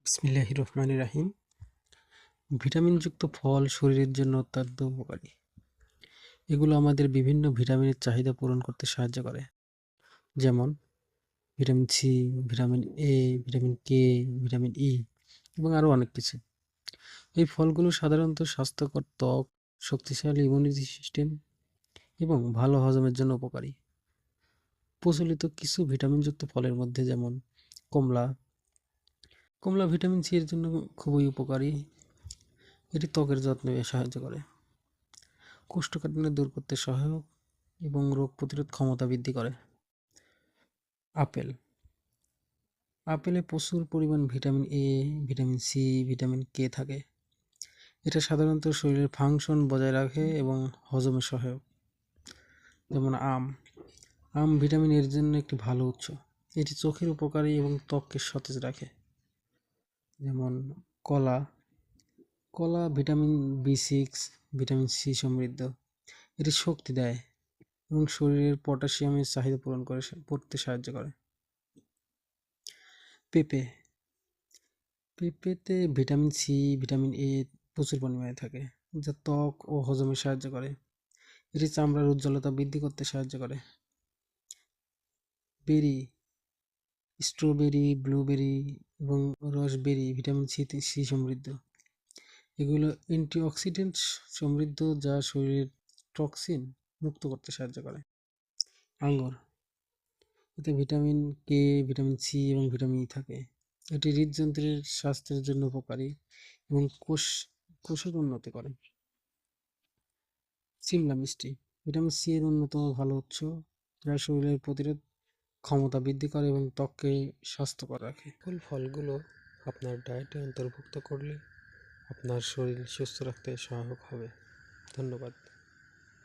বিসমিল্লাহির রহমানির রাহিম। ভিটামিনযুক্ত ফল শরীরের জন্য অত্যন্ত উপকারী। এগুলো আমাদের বিভিন্ন ভিটামিনের চাহিদা পূরণ করতে সাহায্য করে। যেমন vitamin C, vitamin A, vitamin K, vitamin E এবং আরও অনেক কিছু। এই ফলগুলো সাধারণত স্বাস্থ্যকর ত্বক, শক্তিশালী ইমিউনিটি সিস্টেম এবং ভালো হজমের জন্য উপকারী। প্রচলিত কিছু ভিটামিনযুক্ত ফলের মধ্যে যেমন কমলা। কমলা ভিটামিন সি এর জন্য খুবই উপকারী। এটি ত্বকের যত্নে সাহায্য করে। কোষ্ঠকাঠিন্য দূর করতে সহায়ক এবং রোগ প্রতিরোধ ক্ষমতা বৃদ্ধি করে। আপেল। আপেলে প্রচুর পরিমাণ vitamin A, vitamin C, vitamin K থাকে। এটা সাধারণত শরীরের ফাংশন বজায় রাখে এবং হজমে সহায়ক। যেমন আম। আম ভিটামিন এর জন্য একটি ভালো উৎস। এটি চোখের উপকারী এবং ত্বককে সতেজ রাখে। যেমন কলা। কলা ভিটামিন বি6, ভিটামিন সি সমৃদ্ধ। এটি শক্তি দেয় এবং শরীরের পটাশিয়ামের চাহিদা পূরণ করতে সাহায্য করে। পেঁপে। পেঁপেতে ভিটামিন সি, ভিটামিন এ প্রচুর পরিমাণে থাকে, যা ত্বক ও হজমে সাহায্য করে। এটি চামড়ার উজ্জ্বলতা বৃদ্ধি করতে সাহায্য করে। বেরি। স্ট্রবেরি, ব্লুবেরি এবং রসবেরি ভিটামিন সি সমৃদ্ধ। এগুলো অ্যান্টিঅক্সিডেন্ট সমৃদ্ধ, যা শরীরের টক্সিন মুক্ত করতে সাহায্য করে। আঙ্গুর। এতে ভিটামিন কে, ভিটামিন সি এবং ভিটামিন ই থাকে। এটি হৃদযন্ত্রের স্বাস্থ্যের জন্য উপকারী এবং কোষের উন্নতি করে। সিমলা মিষ্টি। ভিটামিন সি এর অন্যতম ভালো উৎস, যা শরীরের প্রতিরোধ ক্ষমতা বৃদ্ধি করে এবং ত্বককে স্বাস্থ্যকর রাখে। ফলগুলো আপনার ডায়েটে অন্তর্ভুক্ত করলে আপনার শরীর সুস্থ রাখতে সহায়ক হবে। ধন্যবাদ।